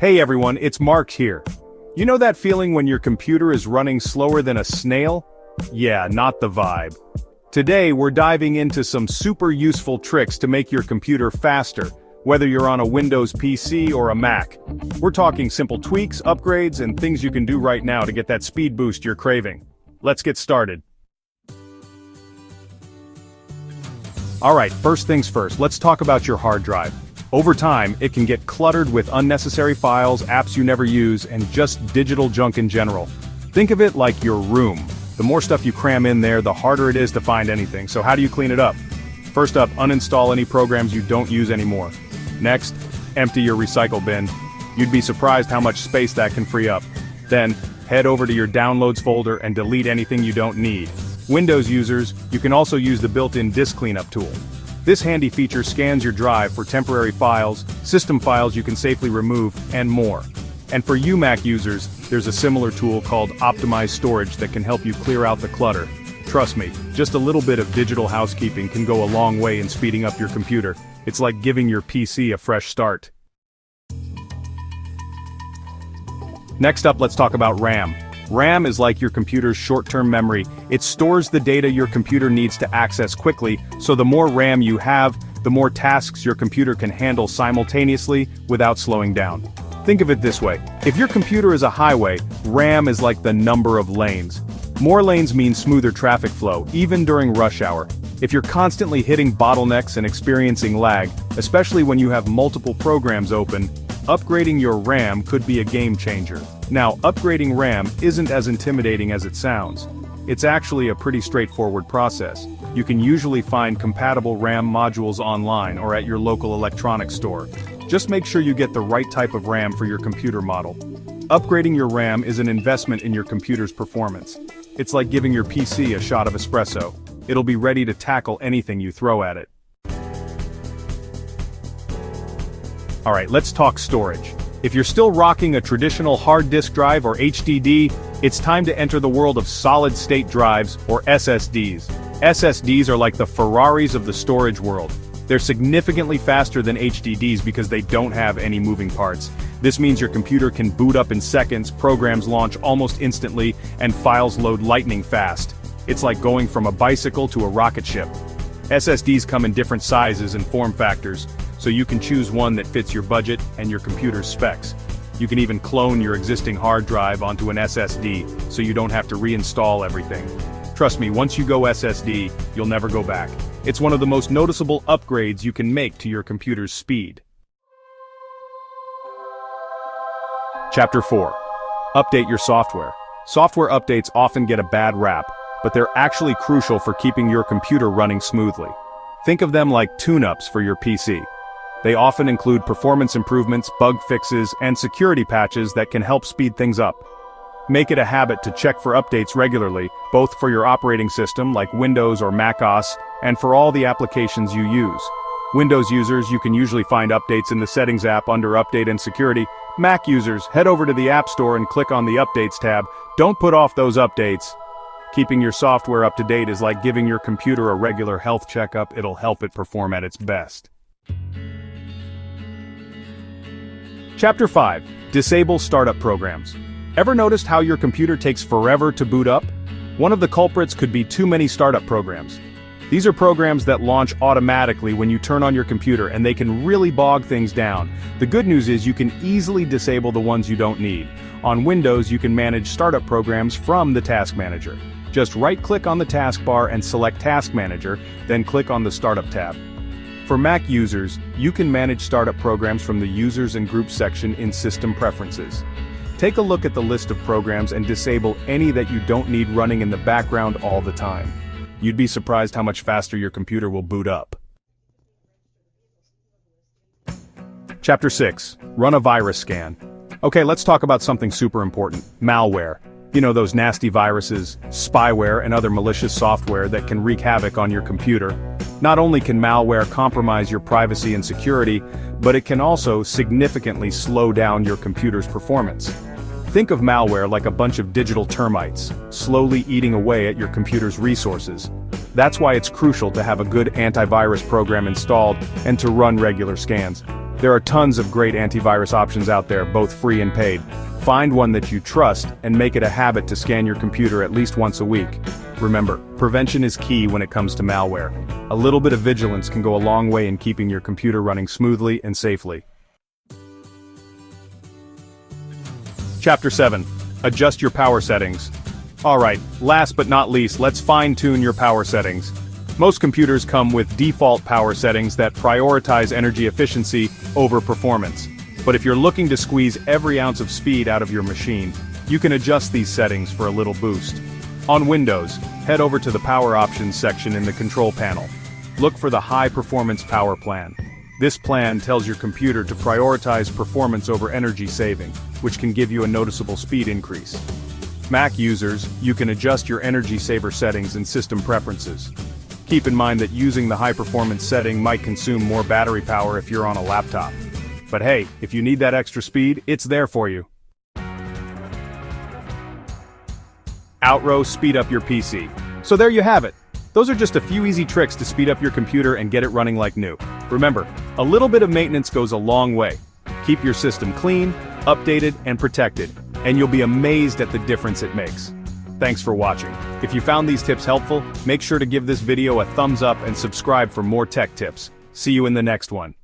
Hey everyone, it's Mark here. You know that feeling when your computer is running slower than a snail? Yeah, not the vibe. Today we're diving into some super useful tricks to make your computer faster, whether you're on a Windows PC or a Mac. We're talking simple tweaks, upgrades, and things you can do right now to get that speed boost you're craving. Let's get started. Alright, first things first, let's talk about your hard drive. Over time, it can get cluttered with unnecessary files, apps you never use, and just digital junk in general. Think of it like your room. The more stuff you cram in there, the harder it is to find anything. So how do you clean it up? First up, uninstall any programs you don't use anymore. Next, empty your recycle bin. You'd be surprised how much space that can free up. Then, head over to your downloads folder and delete anything you don't need. Windows users, you can also use the built-in disk cleanup tool. This handy feature scans your drive for temporary files, system files you can safely remove, and more. And for you Mac users, there's a similar tool called Optimize Storage that can help you clear out the clutter. Trust me, just a little bit of digital housekeeping can go a long way in speeding up your computer. It's like giving your PC a fresh start. Next up, let's talk about RAM. RAM is like your computer's short-term memory. It stores the data your computer needs to access quickly, so the more RAM you have, the more tasks your computer can handle simultaneously without slowing down. Think of it this way. If your computer is a highway, RAM is like the number of lanes. More lanes mean smoother traffic flow, even during rush hour. If you're constantly hitting bottlenecks and experiencing lag, especially when you have multiple programs open, upgrading your RAM could be a game changer. Now, upgrading RAM isn't as intimidating as it sounds. It's actually a pretty straightforward process. You can usually find compatible RAM modules online or at your local electronics store. Just make sure you get the right type of RAM for your computer model. Upgrading your RAM is an investment in your computer's performance. It's like giving your PC a shot of espresso. It'll be ready to tackle anything you throw at it. Alright, let's talk storage. If you're still rocking a traditional hard disk drive or HDD, it's time to enter the world of solid-state drives, or SSDs. SSDs are like the Ferraris of the storage world. They're significantly faster than HDDs because they don't have any moving parts. This means your computer can boot up in seconds, programs launch almost instantly, and files load lightning fast. It's like going from a bicycle to a rocket ship. SSDs come in different sizes and form factors, so you can choose one that fits your budget and your computer's specs. You can even clone your existing hard drive onto an SSD, so you don't have to reinstall everything. Trust me, once you go SSD, you'll never go back. It's one of the most noticeable upgrades you can make to your computer's speed. Chapter 4. Update your software. Software updates often get a bad rap, but they're actually crucial for keeping your computer running smoothly. Think of them like tune-ups for your PC. They often include performance improvements, bug fixes, and security patches that can help speed things up. Make it a habit to check for updates regularly, both for your operating system like Windows or Mac OS, and for all the applications you use. Windows users, you can usually find updates in the Settings app under Update and Security. Mac users, head over to the App Store and click on the Updates tab. Don't put off those updates. Keeping your software up to date is like giving your computer a regular health checkup. It'll help it perform at its best. Chapter 5. Disable startup programs. Ever noticed how your computer takes forever to boot up? One of the culprits could be too many startup programs. These are programs that launch automatically when you turn on your computer, and they can really bog things down. The good news is you can easily disable the ones you don't need. On Windows, you can manage startup programs from the Task Manager. Just right-click on the taskbar and select Task Manager, then click on the Startup tab. For Mac users, you can manage startup programs from the Users and Groups section in System Preferences. Take a look at the list of programs and disable any that you don't need running in the background all the time. You'd be surprised how much faster your computer will boot up. Chapter 6. Run a virus scan. Okay, let's talk about something super important: malware. You know, those nasty viruses, spyware, and other malicious software that can wreak havoc on your computer. Not only can malware compromise your privacy and security, but it can also significantly slow down your computer's performance. Think of malware like a bunch of digital termites, slowly eating away at your computer's resources. That's why it's crucial to have a good antivirus program installed and to run regular scans. There are tons of great antivirus options out there, both free and paid. Find one that you trust and make it a habit to scan your computer at least once a week. Remember, prevention is key when it comes to malware. A little bit of vigilance can go a long way in keeping your computer running smoothly and safely. Chapter 7. Adjust your power settings. Alright, last but not least, let's fine-tune your power settings. Most computers come with default power settings that prioritize energy efficiency over performance. But if you're looking to squeeze every ounce of speed out of your machine, you can adjust these settings for a little boost. On Windows, head over to the Power Options section in the Control panel. Look for the High Performance Power Plan. This plan tells your computer to prioritize performance over energy saving, which can give you a noticeable speed increase. Mac users, you can adjust your energy saver settings in System Preferences. Keep in mind that using the high performance setting might consume more battery power if you're on a laptop. But hey, if you need that extra speed, it's there for you. Outrow speed up your PC. So there you have it. Those are just a few easy tricks to speed up your computer and get it running like new. Remember, a little bit of maintenance goes a long way. Keep your system clean, updated, and protected, and you'll be amazed at the difference it makes. Thanks for watching. If you found these tips helpful, make sure to give this video a thumbs up and subscribe for more tech tips. See you in the next one.